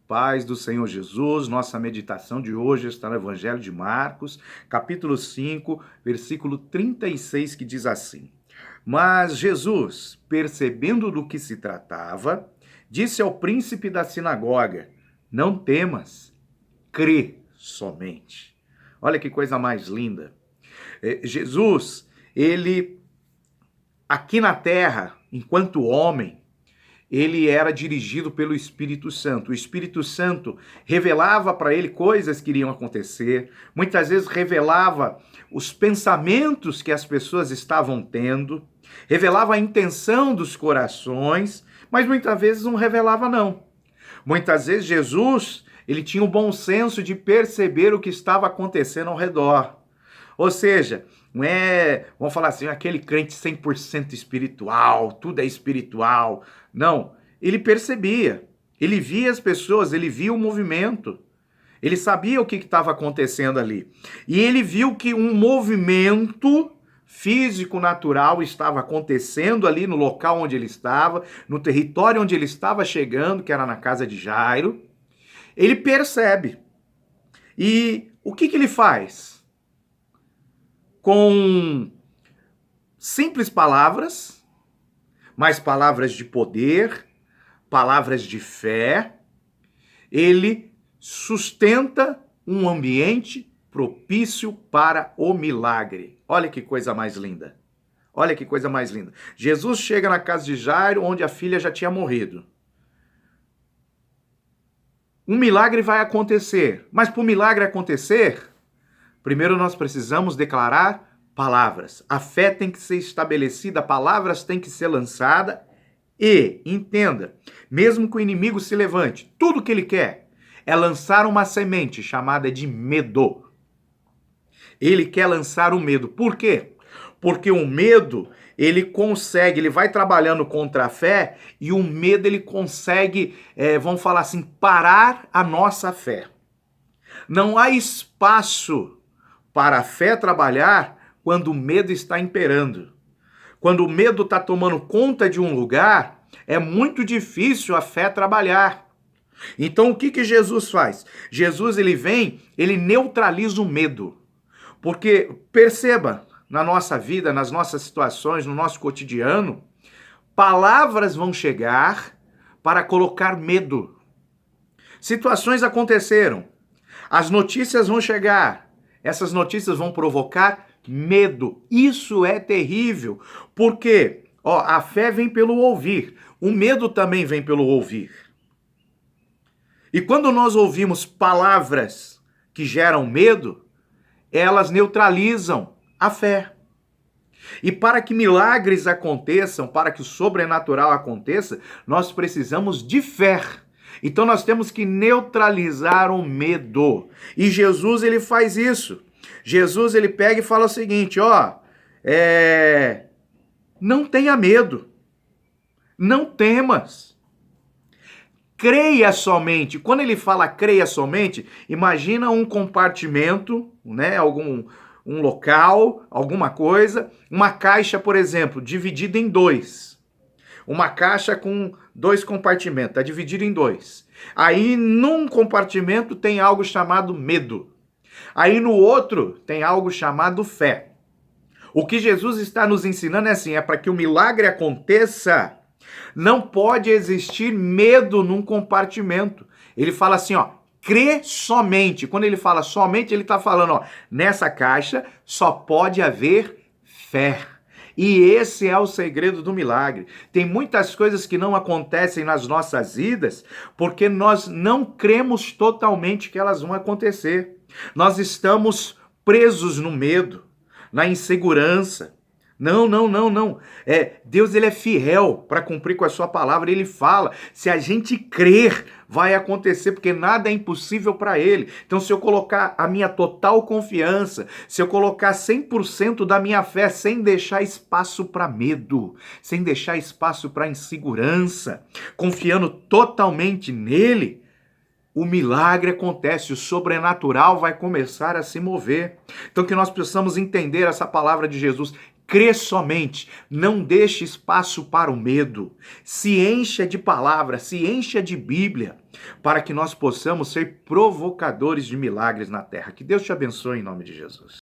Paz do Senhor Jesus, nossa meditação de hoje está no Evangelho de Marcos, capítulo 5, versículo 36, que diz assim: Mas Jesus, percebendo do que se tratava, disse ao príncipe da sinagoga: Não temas, crê somente. Olha que coisa mais linda. Jesus, ele aqui na terra, enquanto homem, ele era dirigido pelo Espírito Santo. O Espírito Santo revelava para ele coisas que iriam acontecer, muitas vezes revelava os pensamentos que as pessoas estavam tendo, revelava a intenção dos corações, mas muitas vezes não revelava não. Muitas vezes Jesus, ele tinha o bom senso de perceber o que estava acontecendo ao redor. Ou seja, não é, vamos falar assim, aquele crente 100% espiritual, tudo é espiritual. Não, ele percebia, ele via as pessoas, ele via o movimento, ele sabia o que estava acontecendo ali. E ele viu que um movimento físico natural estava acontecendo ali no local onde ele estava, no território onde ele estava chegando, que era na casa de Jairo. Ele percebe. E o que ele faz? Com simples palavras, mas palavras de poder, palavras de fé, ele sustenta um ambiente propício para o milagre. Olha que coisa mais linda. Olha que coisa mais linda. Jesus chega na casa de Jairo, onde a filha já tinha morrido. Um milagre vai acontecer, mas para o milagre acontecer, primeiro nós precisamos declarar palavras. A fé tem que ser estabelecida, palavras têm que ser lançadas e, entenda, mesmo que o inimigo se levante, tudo que ele quer é lançar uma semente chamada de medo. Ele quer lançar o medo. Por quê? Porque o medo, ele consegue, ele vai trabalhando contra a fé e o medo, ele consegue, vamos falar assim, parar a nossa fé. Não há espaço para a fé trabalhar quando o medo está imperando. Quando o medo está tomando conta de um lugar, é muito difícil a fé trabalhar. Então o que Jesus faz? Jesus, ele vem, ele neutraliza o medo. Porque perceba, na nossa vida, nas nossas situações, no nosso cotidiano, palavras vão chegar para colocar medo. Situações aconteceram, as notícias vão chegar, essas notícias vão provocar medo. Isso é terrível, porque a fé vem pelo ouvir, o medo também vem pelo ouvir. E quando nós ouvimos palavras que geram medo, elas neutralizam a fé. E para que milagres aconteçam, para que o sobrenatural aconteça, nós precisamos de fé. Então nós temos que neutralizar o medo. E Jesus, ele faz isso. Jesus, ele pega e fala o seguinte, não tenha medo, não temas, creia somente. Quando ele fala creia somente, imagina um compartimento, né, um local, alguma coisa, uma caixa, por exemplo, dividida em dois. Uma caixa com dois compartimentos, está dividido em dois. Aí, num compartimento tem algo chamado medo. Aí, no outro, tem algo chamado fé. O que Jesus está nos ensinando é assim, é para que o milagre aconteça, não pode existir medo num compartimento. Ele fala assim, crê somente. Quando ele fala somente, ele está falando, nessa caixa só pode haver fé. E esse é o segredo do milagre. Tem muitas coisas que não acontecem nas nossas vidas porque nós não cremos totalmente que elas vão acontecer. Nós estamos presos no medo, na insegurança. Não. Deus, ele é fiel para cumprir com a sua palavra. Ele fala, se a gente crer, vai acontecer, porque nada é impossível para ele. Então, se eu colocar a minha total confiança, se eu colocar 100% da minha fé, sem deixar espaço para medo, sem deixar espaço para insegurança, confiando totalmente nele, o milagre acontece, o sobrenatural vai começar a se mover. Então que nós precisamos entender essa palavra de Jesus. Crê somente, não deixe espaço para o medo. Se encha de palavra, se encha de Bíblia, para que nós possamos ser provocadores de milagres na terra. Que Deus te abençoe em nome de Jesus.